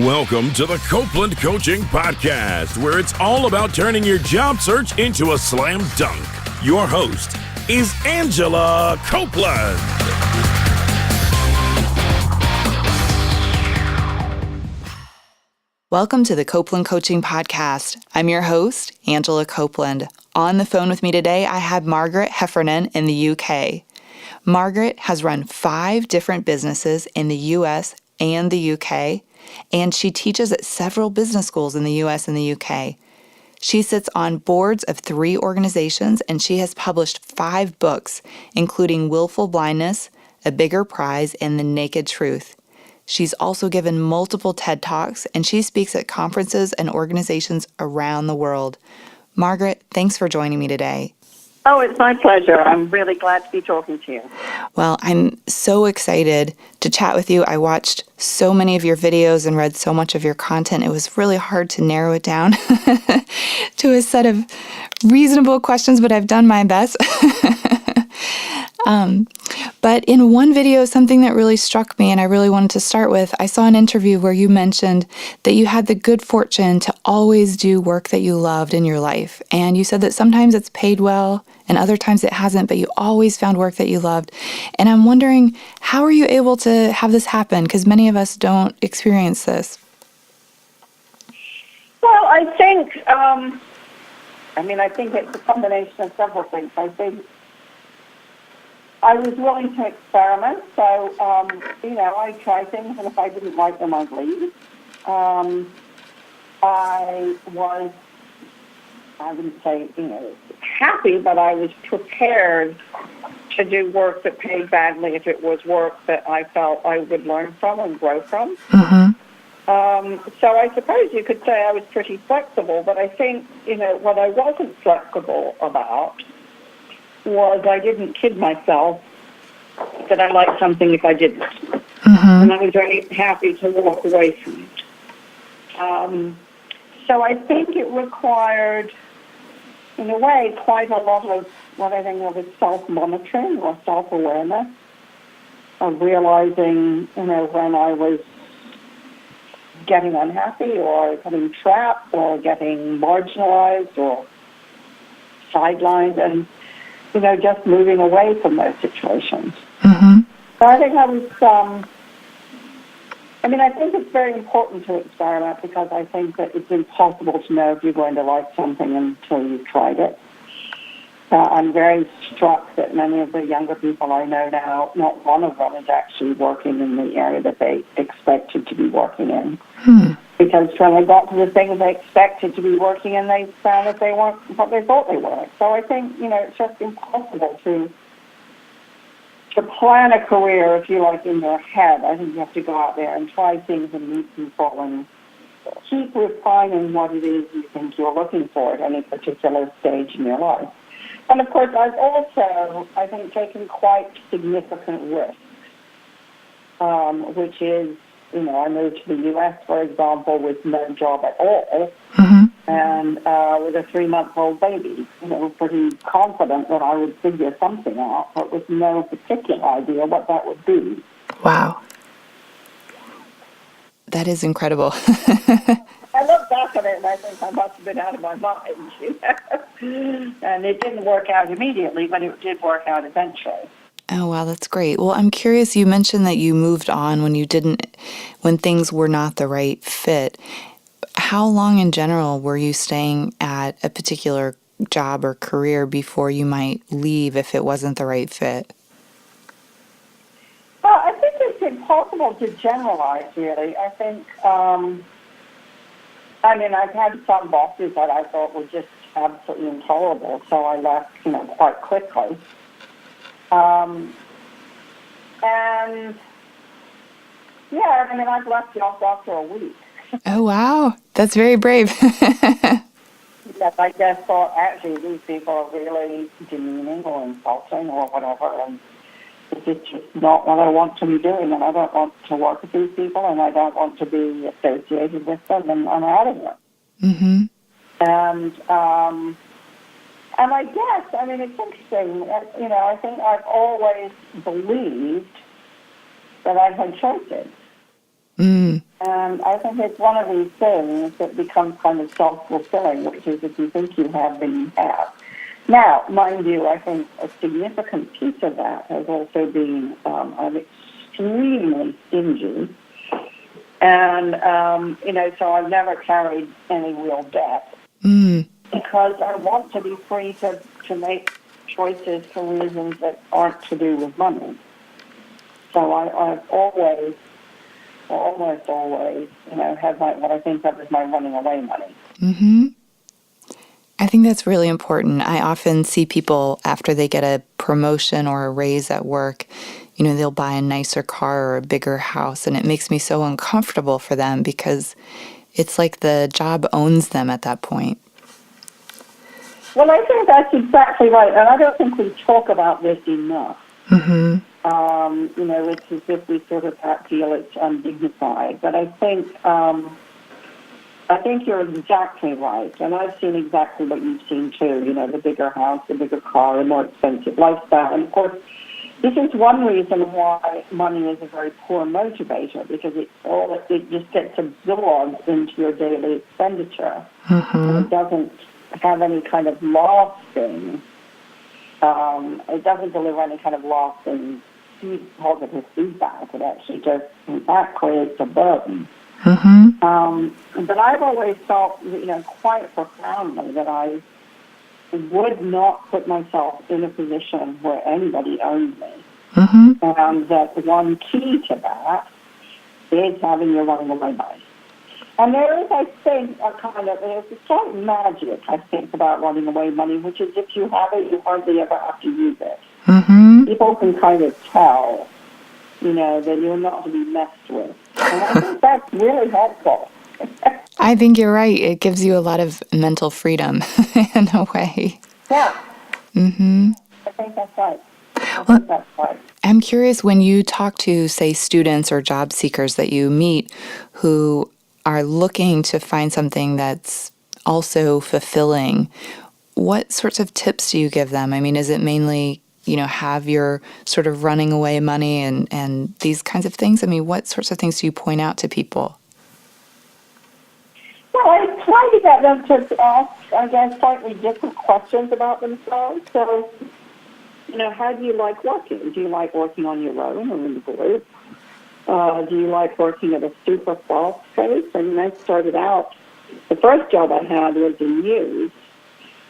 Welcome to the Copeland Coaching Podcast, where it's all about turning your job search into a slam dunk. Your host is Angela Copeland. Welcome to the Copeland Coaching Podcast. I'm your host, Angela Copeland. On the phone with me today, I have Margaret Heffernan in the UK. Margaret has run 5 different businesses in the US and the UK, and she teaches at several business schools in the US and the UK. She sits on boards of 3 organizations, and she has published 5 books, including Willful Blindness, A Bigger Prize, and The Naked Truth. She's also given multiple TED Talks, and she speaks at conferences and organizations around the world. Margaret, thanks for joining me today. Oh, it's my pleasure. I'm really glad to be talking to you. Well, I'm so excited to chat with you. I watched so many of your videos and read so much of your content. It was really hard to narrow it down to a set of reasonable questions, but I've done my best. But in one video, something that really struck me and I really wanted to start with, I saw an interview where you mentioned that you had the good fortune to always do work that you loved in your life. And you said that sometimes it's paid well and other times it hasn't, but you always found work that you loved. And I'm wondering, how are you able to have this happen? Because many of us don't experience this. Well, I think it's a combination of several things. I think I was willing to experiment, so, I'd try things, and if I didn't like them, I'd leave. I wouldn't say, happy, but I was prepared to do work that paid badly if it was work that I felt I would learn from and grow from. Mm-hmm. So I suppose you could say I was pretty flexible, but I think, what I wasn't flexible about was I didn't kid myself that I liked something if I didn't. Mm-hmm. And I was very happy to walk away from it. So I think it required, in a way, quite a lot of what I think of as self-monitoring or self-awareness, of realizing, when I was getting unhappy or getting trapped or getting marginalized or sidelined, and just moving away from those situations. Mm-hmm. So I think I was, I think it's very important to experiment because I think that it's impossible to know if you're going to like something until you've tried it. I'm very struck that many of the younger people I know now, not one of them is actually working in the area that they expected to be working in. Because when they got to the things they expected to be working in, they found that they weren't what they thought they were. So I think, it's just impossible to plan a career, if you like, in your head. I think you have to go out there and try things and meet people and keep refining what it is you think you're looking for at any particular stage in your life. And, of course, I've also, I think, taken quite significant risks, which is, I moved to the U.S., for example, with no job at all, Mm-hmm. and with a 3-month-old baby, pretty confident that I would figure something out, but with no particular idea what that would be. Wow. That is incredible. I look back at it and I think I must have been out of my mind, And it didn't work out immediately, but it did work out eventually. Oh, wow, that's great. Well, I'm curious, you mentioned that you moved on when things were not the right fit. How long in general were you staying at a particular job or career before you might leave if it wasn't the right fit? Well, I think it's impossible to generalize, really. I think, I've had some bosses that I thought were just absolutely intolerable, so I left, quite quickly. I've left jobs after a week. Oh, wow. That's very brave. Yes, I just thought, actually, these people are really demeaning or insulting or whatever, and it's just not what I want to be doing, and I don't want to work with these people, and I don't want to be associated with them, and I'm out of it. Mm-hmm. And I guess, it's interesting, I think I've always believed that I had choices. Mm. And I think it's one of these things that becomes kind of self-fulfilling, which is if you think you have, then you have. Now, mind you, I think a significant piece of that has also been I'm extremely stingy. And, so I've never carried any real debt because I want to be free to make choices for reasons that aren't to do with money. So I've always, or almost always, had what I think of as my running away money. Mm-hmm. I think that's really important. I often see people after they get a promotion or a raise at work, they'll buy a nicer car or a bigger house, and it makes me so uncomfortable for them because it's like the job owns them at that point. Well, I think that's exactly right, and I don't think we talk about this enough. Mm-hmm. It's as if we sort of feel it's undignified, but I think you're exactly right, and I've seen exactly what you've seen too. The bigger house, the bigger car, the more expensive lifestyle, and of course, this is one reason why money is a very poor motivator, because it just gets absorbed into your daily expenditure. Mm-hmm. It doesn't have any kind of lasting. It doesn't deliver any kind of lasting positive feedback. It actually just, in fact, creates a burden. Mm-hmm. But I've always felt, quite profoundly that I would not put myself in a position where anybody owned me. Mm-hmm. And that one key to that is having your running away money. And there is, I think, there's a slight magic, I think, about running away money, which is if you have it, you hardly ever have to use it. Mm-hmm. People can kind of tell, that you're not to be messed with. And I think that's really helpful. I think you're right. It gives you a lot of mental freedom in a way. Yeah. Mm-hmm. I think that's right. I think that's right. I'm curious, when you talk to, say, students or job seekers that you meet who are looking to find something that's also fulfilling, what sorts of tips do you give them? I mean, is it mainly, have your sort of running away money and these kinds of things? I mean, what sorts of things do you point out to people? Well, I try to get them to ask, I guess, slightly different questions about themselves. So, how do you like working? Do you like working on your own or in a group? Do you like working at a super fast pace? I mean, I started out, the first job I had was in news,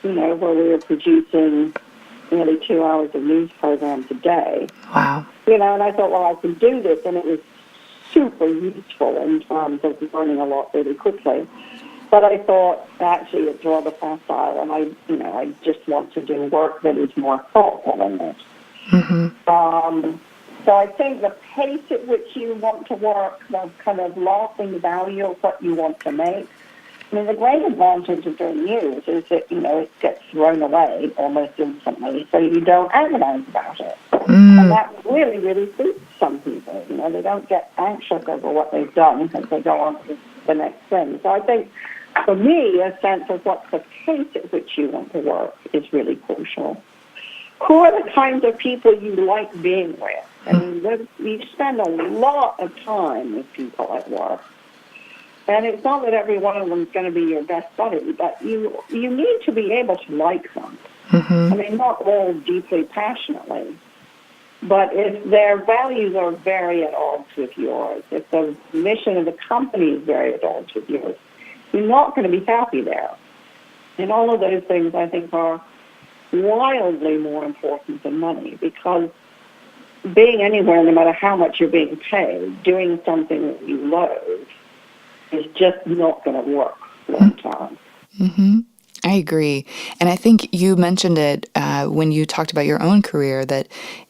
where we were producing nearly 2 hours of news programs a day. Wow. And I thought, well, I can do this, and it was super useful in terms of learning a lot really quickly. But I thought, actually, it's rather facile, and I just want to do work that is more thoughtful than this. Mm-hmm. So I think the pace at which you want to work, the kind of lasting value of what you want to make. I mean, the great advantage of doing news is that, it gets thrown away almost instantly, so you don't agonize about it. And that really, really suits some people. They don't get anxious over what they've done as they go on to the next thing. So I think, for me, a sense of what's the pace at which you want to work is really crucial. Who are the kinds of people you like being with? I mean, you spend a lot of time with people at work. And it's not that every one of them is going to be your best buddy, but you need to be able to like them. Mm-hmm. I mean, not all deeply passionately, but if their values are very at odds with yours, if the mission of the company is very at odds with yours, you're not going to be happy there. And all of those things, I think, are wildly more important than money, because being anywhere, no matter how much you're being paid, doing something that you loathe is just not going to work long term. Mm-hmm. I agree. And I think you mentioned it when you talked about your own career, that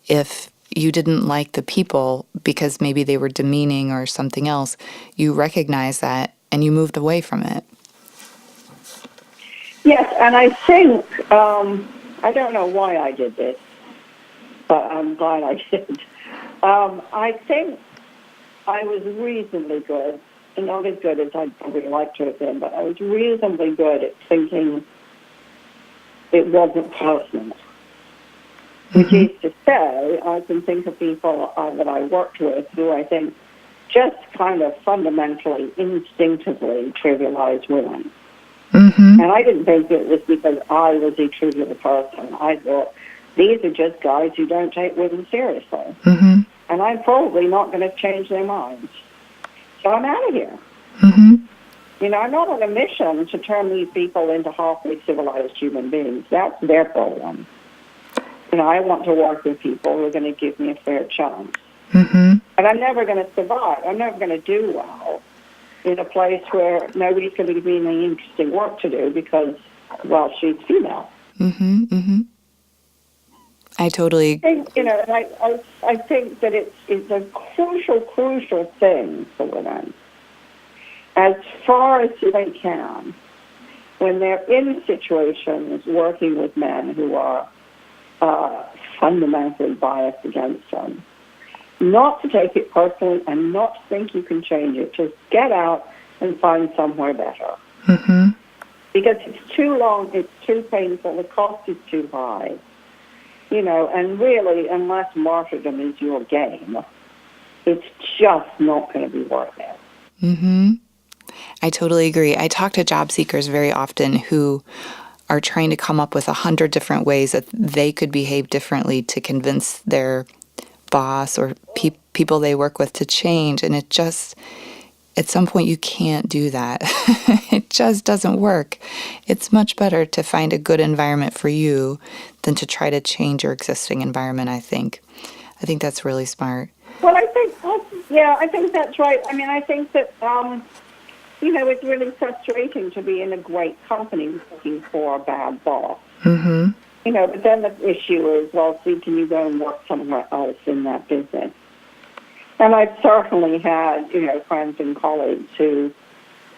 if you didn't like the people because maybe they were demeaning or something else, you recognized that and you moved away from it. Yes, and I think, I don't know why I did this, but I'm glad I did. I think I was reasonably good, and not as good as I'd probably like to have been, but I was reasonably good at thinking it wasn't personal. Which is to say, I can think of people that I worked with who I think just kind of fundamentally, instinctively trivialize women. Mm-hmm. And I didn't think it was because I was a trivial person. I thought, these are just guys who don't take women seriously. Mm-hmm. And I'm probably not going to change their minds. So I'm out of here. Mm-hmm. You know, I'm not on a mission to turn these people into halfway civilized human beings. That's their problem. You know, I want to work with people who are going to give me a fair chance. Mm-hmm. And I'm never going to survive. I'm never going to do well in a place where nobody's going to give me any interesting work to do because, well, she's female. Mm-hmm. Mm-hmm. I totally... I think, you know, and I think that it's a crucial thing for women, as far as they can, when they're in situations working with men who are fundamentally biased against them, not to take it personally and not to think you can change it. Just get out and find somewhere better. Mm-hmm. Because it's too long, it's too painful, the cost is too high. You know, and really, unless martyrdom is your game, it's just not going to be worth it. Mm-hmm. I totally agree. I talk to job seekers very often who are trying to come up with 100 different ways that they could behave differently to convince their boss or people they work with to change. And it just, at some point, you can't do that. It just doesn't work. It's much better to find a good environment for you than to try to change your existing environment, I think. I think that's really smart. Well, I think that's right. I mean, I think that, you know, it's really frustrating to be in a great company looking for a bad boss. Mm-hmm. You know, but then the issue is, well, see, can you go and work somewhere else in that business? And I've certainly had, you know, friends and colleagues who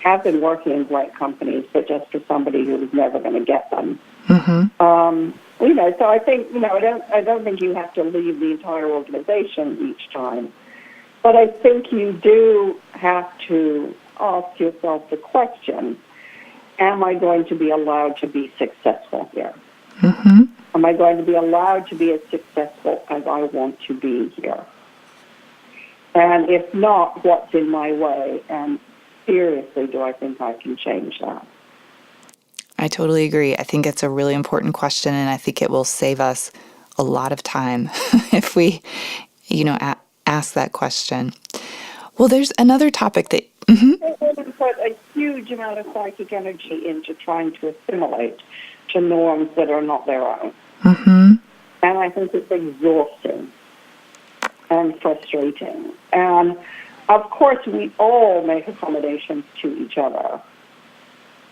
have been working in great companies, but just for somebody who was never going to get them. Mm-hmm. You know, so I think, you know, I don't think you have to leave the entire organization each time. But I think you do have to ask yourself the question, am I going to be allowed to be successful here? Mm-hmm. Am I going to be allowed to be as successful as I want to be here? And if not, what's in my way? And seriously, do I think I can change that? I totally agree. I think it's a really important question, and I think it will save us a lot of time if we, you know, ask that question. Well, there's another topic that... Mm-hmm. Women put a huge amount of psychic energy into trying to assimilate to norms that are not their own. Mm-hmm. And I think it's exhausting and frustrating. And, of course, we all make accommodations to each other.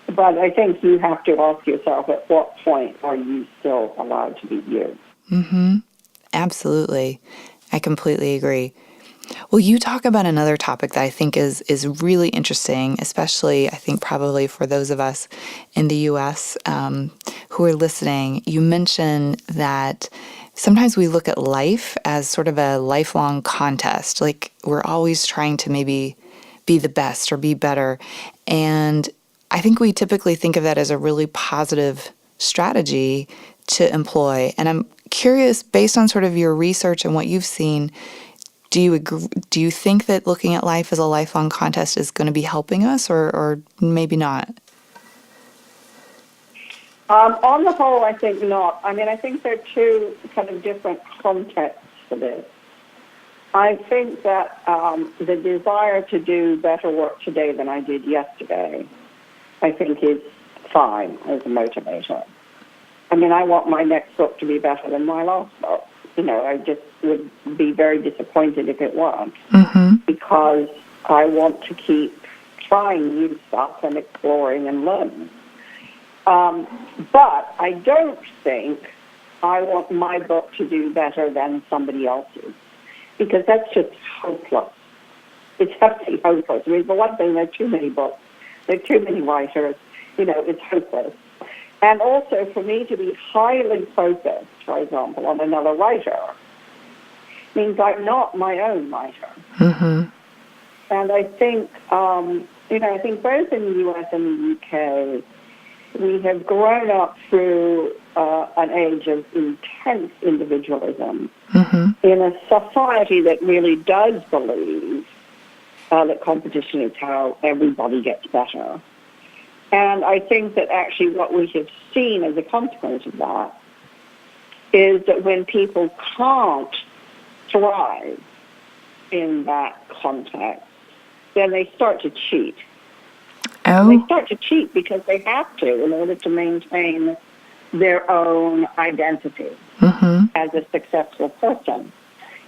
But I think you have to ask yourself, at what point are you still allowed to be you? Mm-hmm. Absolutely. I completely agree. Well, you talk about another topic that I think is really interesting, especially I think probably for those of us in the U.S. Who are listening. You mentioned that sometimes we look at life as sort of a lifelong contest, like we're always trying to maybe be the best or be better. And I think we typically think of that as a really positive strategy to employ. And I'm curious, based on sort of your research and what you've seen, do you agree, do you think that looking at life as a lifelong contest is going to be helping us or maybe not? On the whole, I think not. I mean, I think there are two kind of different contexts for this. I think that the desire to do better work today than I did yesterday, I think is fine as a motivator. I mean, I want my next book to be better than my last book. You know, I just would be very disappointed if it weren't, because I want to keep trying new stuff and exploring and learning. But I don't think I want my book to do better than somebody else's, because that's just hopeless. It's absolutely hopeless. I mean, for one thing, there are too many books. There are too many writers. You know, it's hopeless. And also, for me to be highly focused, for example, on another writer means I'm not my own writer. Mm-hmm. And I think, you know, I think both in the U.S. and the U.K., we have grown up through an age of intense individualism in a society that really does believe that competition is how everybody gets better. And I think that actually what we have seen as a consequence of that is that when people can't thrive in that context, then they start to cheat. Oh. They start to cheat because they have to in order to maintain their own identity as a successful person.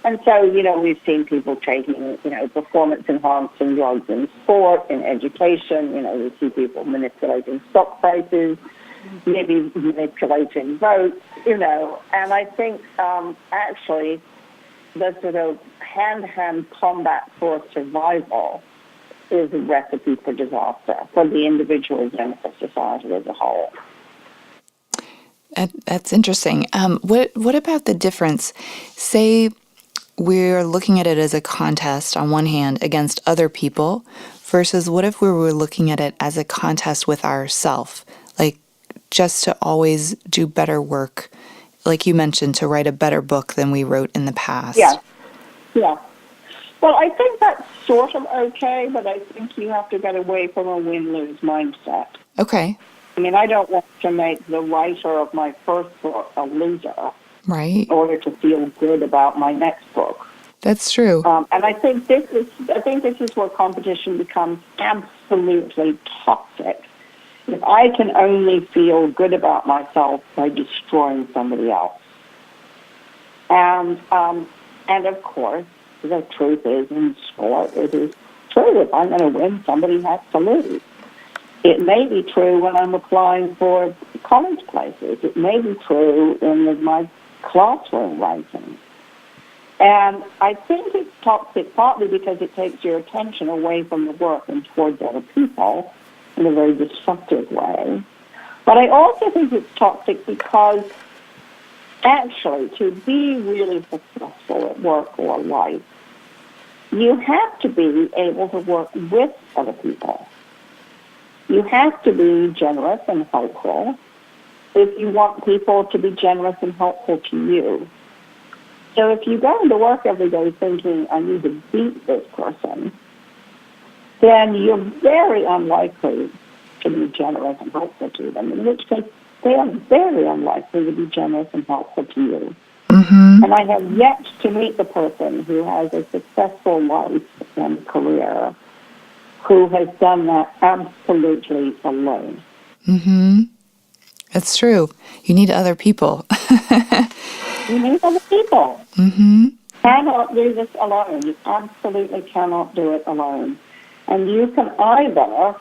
And so, we've seen people taking, performance-enhancing drugs in sport, in education. We see people manipulating stock prices, maybe manipulating votes, and I think actually the sort of hand-to-hand combat for survival is a recipe for disaster for the individuals and for society as a whole. That's interesting. What about the difference? Say we're looking at it as a contest on one hand against other people versus what if we were looking at it as a contest with ourselves, like just to always do better work, like you mentioned, to write a better book than we wrote in the past. Yeah. Well, I think that's sort of okay, but I think you have to get away from a win-lose mindset. Okay. I mean, I don't want to make the writer of my first book a loser. Right. In order to feel good about my next book. That's true. And I think this is where competition becomes absolutely toxic. If I can only feel good about myself by destroying somebody else. And of course, the truth is in sport, it is true. If I'm going to win, somebody has to lose. It may be true when I'm applying for college places. It may be true in my classroom rankings. And I think it's toxic partly because it takes your attention away from the work and towards other people in a very destructive way. But I also think it's toxic because actually to be really successful at work or life, you have to be able to work with other people. You have to be generous and helpful if you want people to be generous and helpful to you. So if you go into work every day thinking, I need to beat this person, then you're very unlikely to be generous and helpful to them, in which case they are very unlikely to be generous and helpful to you. And I have yet to meet the person who has a successful life and career who has done that absolutely alone. That's true. You need other people. You need other people. You cannot do this alone. You absolutely cannot do it alone. And you can either,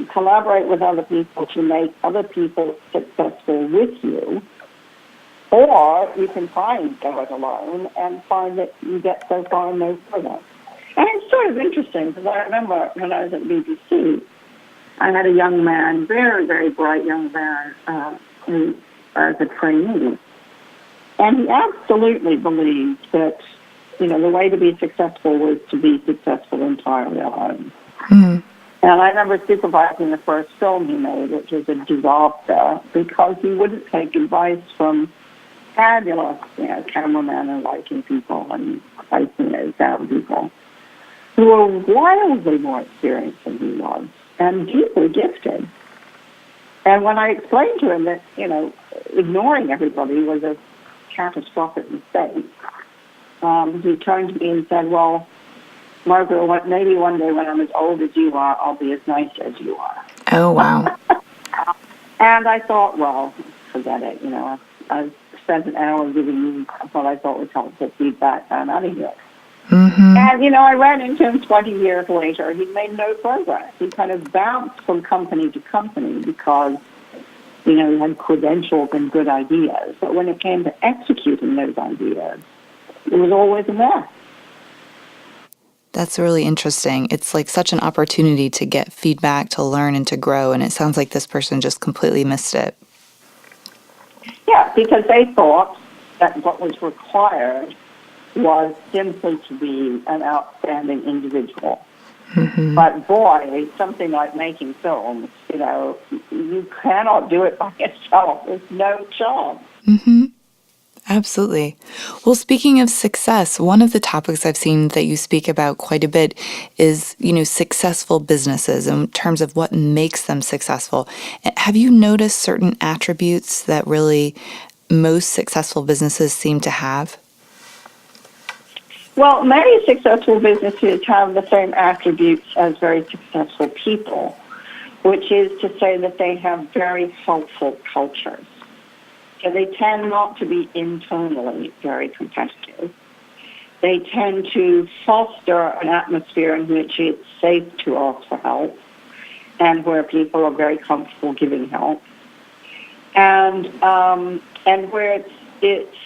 collaborate with other people to make other people successful with you, or you can try and go it alone and find that you get so far and no further. And it's sort of interesting because I remember when I was at BBC, I had a young man, very, very bright young man, who as a trainee. And he absolutely believed that, the way to be successful was to be successful entirely alone. And I remember supervising the first film he made, which was a disaster, because he wouldn't take advice from fabulous, cameramen and lighting people and sound people who were wildly more experienced than he was and deeply gifted. And when I explained to him that, ignoring everybody was a catastrophic mistake, he turned to me and said, well, Margaret, maybe one day when I'm as old as you are, I'll be as nice as you are. Oh, wow. And I thought, well, forget it. I've spent an hour giving you what I thought was helpful feedback. I'm out of here. And, I ran into him 20 years later. He made no progress. He kind of bounced from company to company because, he had credentials and good ideas. But when it came to executing those ideas, it was always a mess. That's really interesting. It's like such an opportunity to get feedback, to learn, and to grow. And it sounds like this person just completely missed it. Yeah, because they thought that what was required was simply to be an outstanding individual. But boy, something like making films, you cannot do it by yourself. There's no chance. Absolutely. Well, speaking of success, one of the topics I've seen that you speak about quite a bit is, successful businesses in terms of what makes them successful. Have you noticed certain attributes that really most successful businesses seem to have? Well, many successful businesses have the same attributes as very successful people, which is to say that they have very helpful cultures. So they tend not to be internally very competitive. They tend to foster an atmosphere in which it's safe to ask for help and where people are very comfortable giving help, and where it's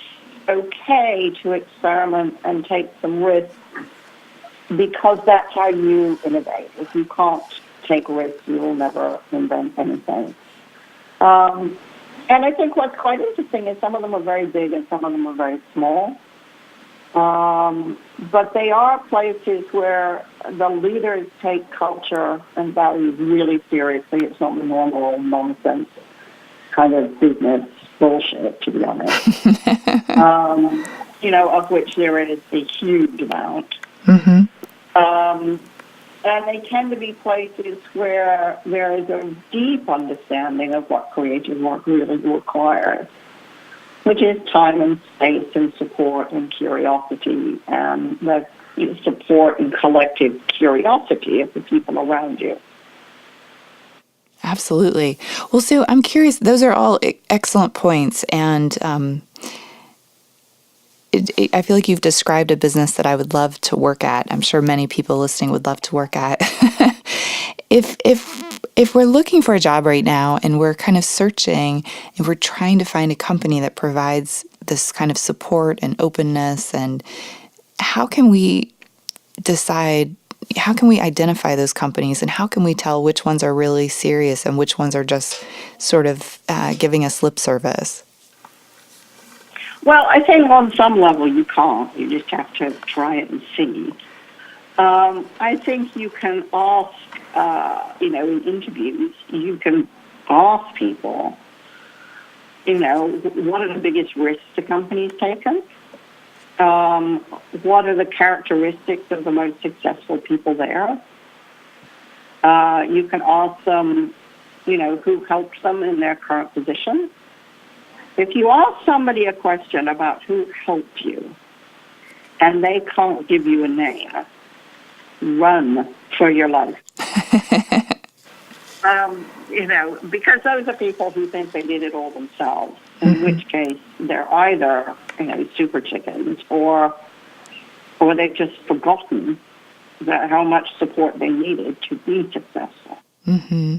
okay to experiment and take some risks, because that's how you innovate. If you can't take risks, you will never invent anything. And I think what's quite interesting is some of them are very big and some of them are very small. But they are places where the leaders take culture and values really seriously. It's not the normal nonsense kind of business bullshit, to be honest. Of which there is a huge amount. Mm-hmm. And they tend to be places where there is a deep understanding of what creative work really requires, which is time and space and support and curiosity and the support and collective curiosity of the people around you. Absolutely. Well, Sue, I'm curious, those are all excellent points, and I feel like you've described a business that I would love to work at. I'm sure many people listening would love to work at. If we're looking for a job right now and we're kind of searching and we're trying to find a company that provides this kind of support and openness, and how can we decide, how can we identify those companies, and how can we tell which ones are really serious and which ones are just sort of giving us lip service? Well, I think on some level you can't. You just have to try it and see. I think you can ask, in interviews, you can ask people, what are the biggest risks the company's taken? What are the characteristics of the most successful people there? You can ask them, who helped them in their current position. If you ask somebody a question about who helped you and they can't give you a name, run for your life. Because those are people who think they did it all themselves, in which case they're either, super chickens or they've just forgotten how much support they needed to be successful. Mm-hmm.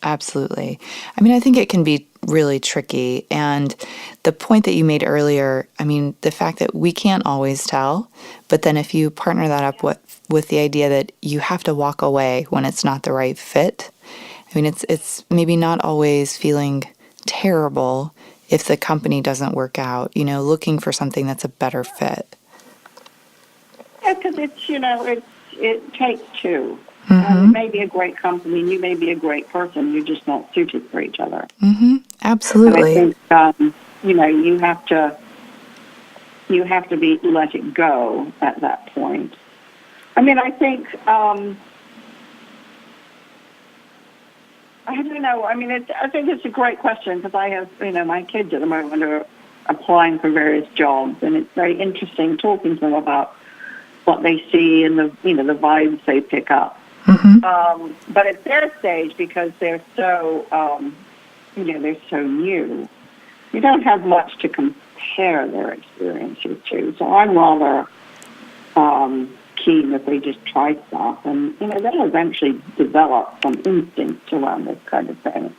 Absolutely. I mean, I think it can be really tricky. And the point that you made earlier, the fact that we can't always tell, but then if you partner that up with the idea that you have to walk away when it's not the right fit, it's maybe not always feeling terrible if the company doesn't work out, looking for something that's a better fit. Yeah, because it takes two. Mm-hmm. It may be a great company, and you may be a great person. You're just not suited for each other. Mm-hmm. Absolutely. And I think you have to let it go at that point. I think I don't know. I think it's a great question, because I have my kids at the moment are applying for various jobs, and it's very interesting talking to them about what they see and the the vibes they pick up. Mm-hmm. But at their stage, because they're so, they're so new, you don't have much to compare their experiences to. So I'm rather keen that they just try stuff, and they'll eventually develop some instinct around this kind of thing.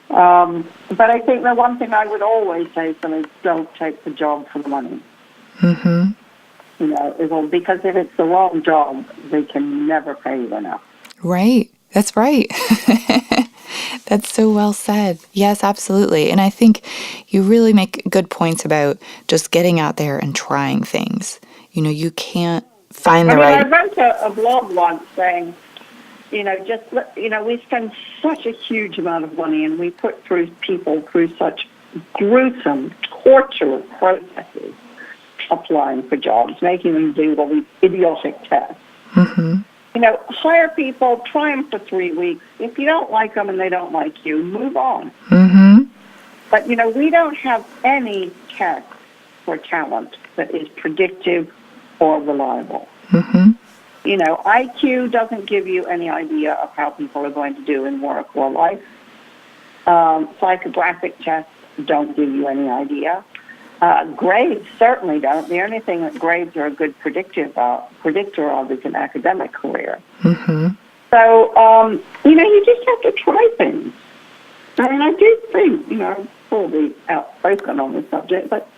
But I think the one thing I would always say to them is don't take the job for the money. Mm-hmm. Because if it's the wrong job, they can never pay you enough. Right. That's right. That's so well said. Yes, absolutely. And I think you really make good points about just getting out there and trying things. You can't find the right... I wrote a blog once saying, we spend such a huge amount of money and we put people through such gruesome, torturous processes applying for jobs, making them do all these idiotic tests. Mm-hmm. Hire people, try them for 3 weeks. If you don't like them and they don't like you, move on. Mm-hmm. But, we don't have any test for talent that is predictive or reliable. Mm-hmm. IQ doesn't give you any idea of how people are going to do in work or life. Psychographic tests don't give you any idea. Grades certainly don't. The only thing that grades are a good predictor of is an academic career. Mm-hmm. So, you just have to try things. I do think, probably outspoken on this subject, but,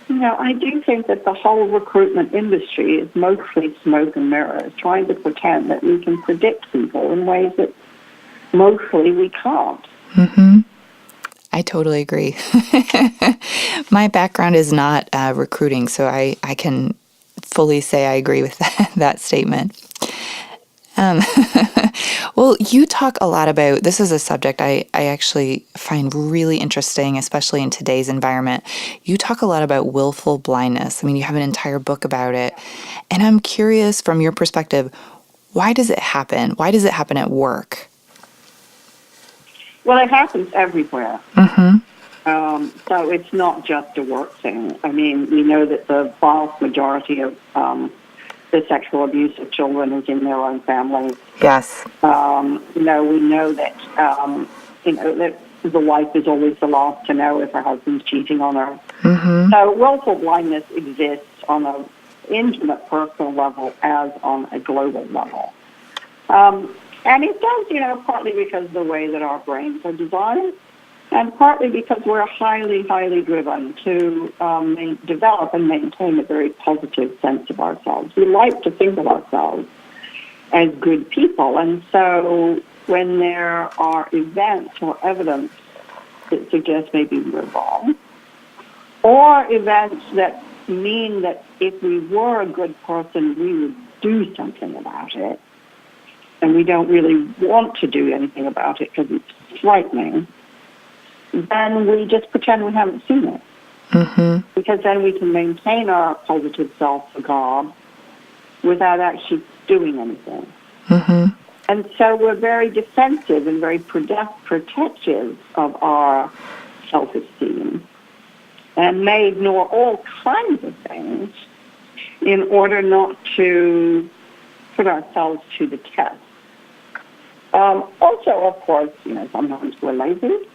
I do think that the whole recruitment industry is mostly smoke and mirrors, trying to pretend that we can predict people in ways that mostly we can't. Mm-hmm. I totally agree. My background is not recruiting, so I can fully say I agree with that statement. Well, you talk a lot about, this is a subject I actually find really interesting, especially in today's environment. You talk a lot about willful blindness. I mean, you have an entire book about it. And I'm curious from your perspective, why does it happen? Why does it happen at work? Well, it happens everywhere. Mm-hmm. So it's not just a work thing. I mean, we know that the vast majority of the sexual abuse of children is in their own families. Yes. We know that, that the wife is always the last to know if her husband's cheating on her. Mm-hmm. So willful blindness exists on an intimate personal level as on a global level. And it does, partly because of the way that our brains are designed, and partly because we're highly, highly driven to develop and maintain a very positive sense of ourselves. We like to think of ourselves as good people, and so when there are events or evidence that suggest maybe we're wrong, or events that mean that if we were a good person, we would do something about it, and we don't really want to do anything about it because it's frightening, then we just pretend we haven't seen it. Mm-hmm. Because then we can maintain our positive self-regard without actually doing anything. Mm-hmm. And so we're very defensive and very protective of our self-esteem and may ignore all kinds of things in order not to put ourselves to the test. Also, of course, sometimes we're lazy.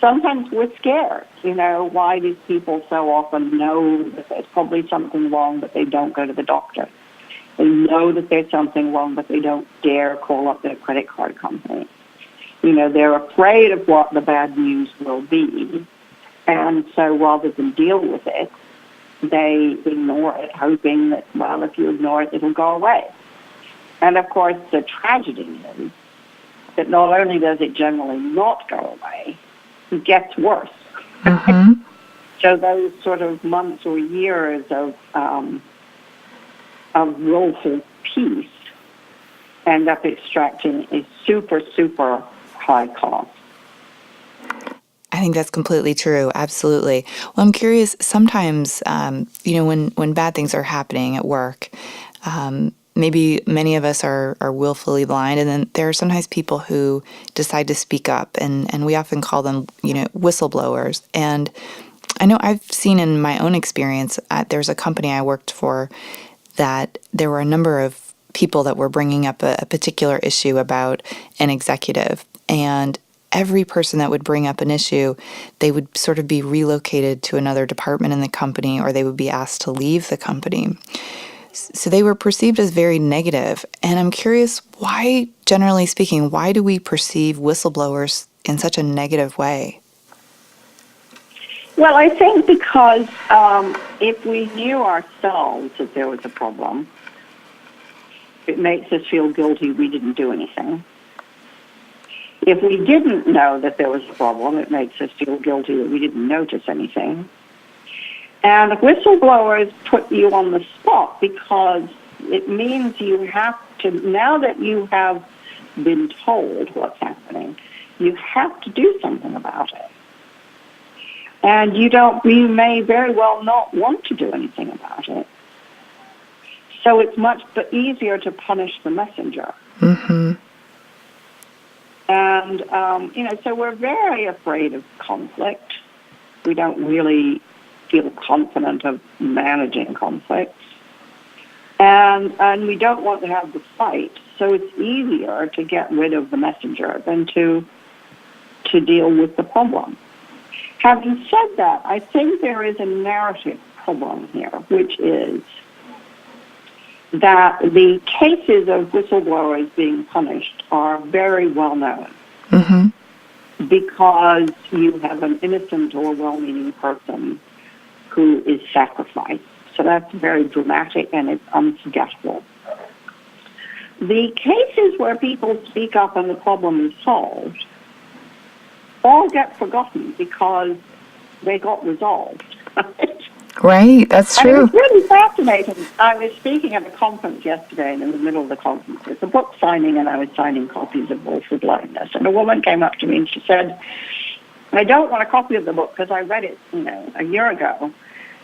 Sometimes we're scared. Why do people so often know that there's probably something wrong, but they don't go to the doctor? They know that there's something wrong, but they don't dare call up their credit card company. They're afraid of what the bad news will be. And so rather than deal with it, they ignore it, hoping that, well, if you ignore it, it'll go away. And, of course, the tragedy is that not only does it generally not go away, it gets worse. Mm-hmm. So those sort of months or years of willful peace end up extracting a super, super high cost. I think that's completely true. Absolutely. Well, I'm curious, sometimes, when bad things are happening at work, maybe many of us are willfully blind, and then there are sometimes people who decide to speak up, and we often call them, whistleblowers. And I know I've seen in my own experience, there's a company I worked for that there were a number of people that were bringing up a particular issue about an executive, and every person that would bring up an issue, they would sort of be relocated to another department in the company, or they would be asked to leave the company. So they were perceived as very negative. And I'm curious, why, generally speaking, why do we perceive whistleblowers in such a negative way? Well, I think because if we knew ourselves that there was a problem, it makes us feel guilty we didn't do anything. If we didn't know that there was a problem, it makes us feel guilty that we didn't notice anything. And whistleblowers put you on the spot because it means you have to, now that you have been told what's happening, you have to do something about it. And you may very well not want to do anything about it. So it's much easier to punish the messenger. Mm-hmm. And, so we're very afraid of conflict. We don't really feel confident of managing conflicts. And we don't want to have the fight. So it's easier to get rid of the messenger than to deal with the problem. Having said that, I think there is a narrative problem here, which is that the cases of whistleblowers being punished are very well known. Mm-hmm. Because you have an innocent or well-meaning person who is sacrificed. So that's very dramatic and it's unforgettable. The cases where people speak up and the problem is solved all get forgotten because they got resolved. Right, that's true. And it was really fascinating. I was speaking at a conference yesterday, and in the middle of the conference, it's a book signing, and I was signing copies of Willful Blindness. And a woman came up to me and she said, I don't want a copy of the book because I read it, a year ago.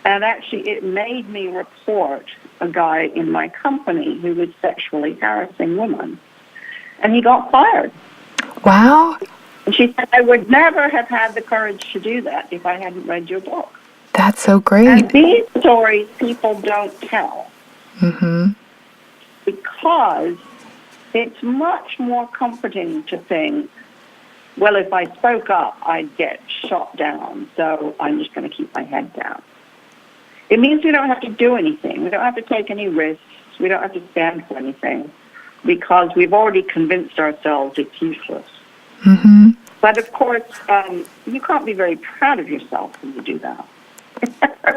And actually, it made me report a guy in my company who was sexually harassing women. And he got fired. Wow. And she said, I would never have had the courage to do that if I hadn't read your book. That's so great. And these stories people don't tell. Mm-hmm. Because it's much more comforting to think, well, if I spoke up, I'd get shot down, so I'm just going to keep my head down. It means we don't have to do anything. We don't have to take any risks. We don't have to stand for anything because we've already convinced ourselves it's useless. Mm-hmm. But, of course, you can't be very proud of yourself when you do that.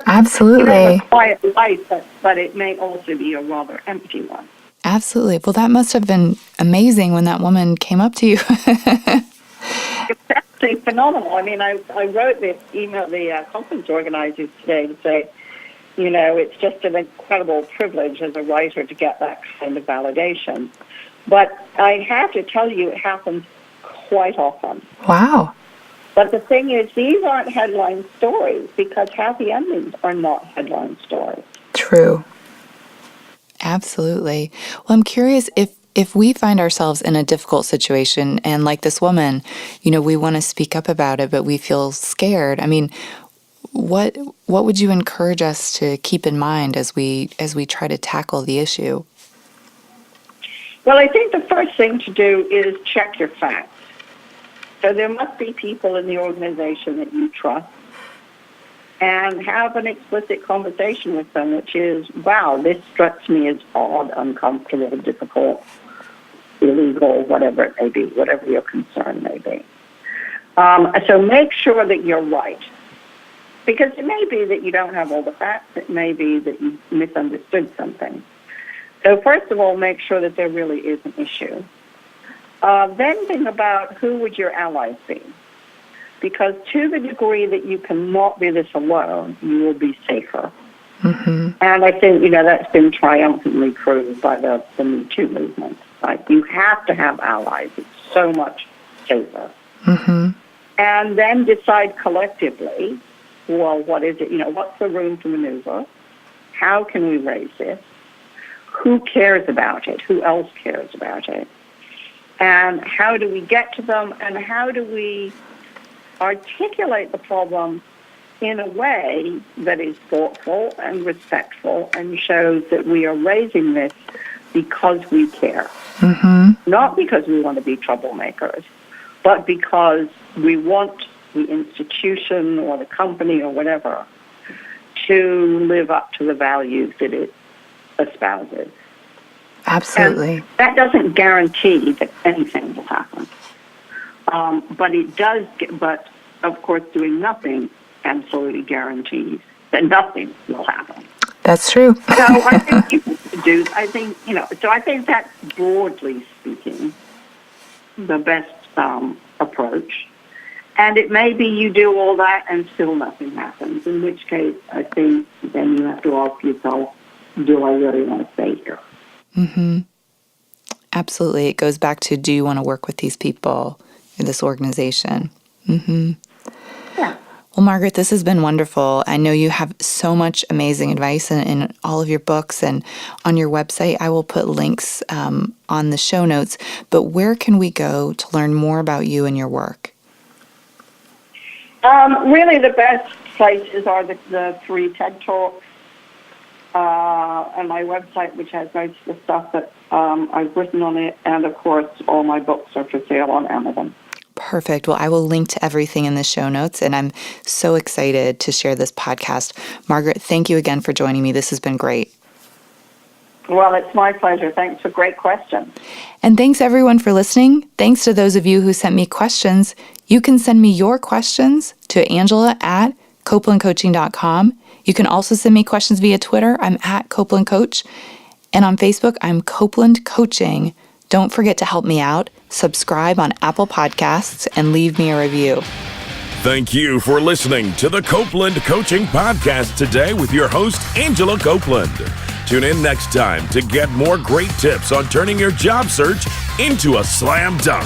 Absolutely. You have a quiet life, but it may also be a rather empty one. Absolutely. Well, that must have been amazing when that woman came up to you. It's absolutely phenomenal. I mean, I wrote this email the conference organizers today to say, it's just an incredible privilege as a writer to get that kind of validation. But I have to tell you, it happens quite often. Wow. But the thing is, these aren't headline stories because happy endings are not headline stories. True. Absolutely. Well, I'm curious if we find ourselves in a difficult situation and like this woman, we want to speak up about it, but we feel scared. I mean, what would you encourage us to keep in mind as we try to tackle the issue? Well, I think the first thing to do is check your facts. So there must be people in the organization that you trust and have an explicit conversation with them, which is, wow, this strikes me as odd, uncomfortable, difficult, illegal, whatever it may be, whatever your concern may be. So make sure that you're right. Because it may be that you don't have all the facts. It may be that you misunderstood something. So first of all, make sure that there really is an issue. Then think about who would your allies be. Because to the degree that you cannot do this alone, you will be safer. Mm-hmm. And I think, that's been triumphantly proved by the Me Too movement. Like, you have to have allies. It's so much safer. Mm-hmm. And then decide collectively, well, what is it? What's the room to maneuver? How can we raise this? Who cares about it? Who else cares about it? And how do we get to them? And how do we articulate the problem in a way that is thoughtful and respectful and shows that we are raising this because we care. Mm-hmm. Not because we want to be troublemakers, but because we want the institution or the company or whatever to live up to the values that it espouses. Absolutely. And that doesn't guarantee that anything will happen. But it does, but of course doing nothing absolutely guarantees that nothing will happen. That's true. So I think people do, so I think that's broadly speaking the best approach. And it may be you do all that and still nothing happens, in which case I think then you have to ask yourself, do I really want to stay here? Mm-hmm. Absolutely. It goes back to, do you want to work with these people in this organization? Mm-hmm. Yeah. Well, Margaret, this has been wonderful. I know you have so much amazing advice in all of your books and on your website. I will put links on the show notes. But where can we go to learn more about you and your work? Really, the best places are the 3 TED Talks and my website, which has most of the stuff that I've written on it. And, of course, all my books are for sale on Amazon. Perfect. Well, I will link to everything in the show notes, and I'm so excited to share this podcast. Margaret, thank you again for joining me. This has been great. Well, it's my pleasure. Thanks for great questions. And thanks, everyone, for listening. Thanks to those of you who sent me questions. You can send me your questions to Angela@CopelandCoaching.com. You can also send me questions via Twitter. I'm @CopelandCoach. And on Facebook, I'm Copeland Coaching. Don't forget to help me out. Subscribe on Apple Podcasts and leave me a review. Thank you for listening to the Copeland Coaching Podcast today with your host, Angela Copeland. Tune in next time to get more great tips on turning your job search into a slam dunk.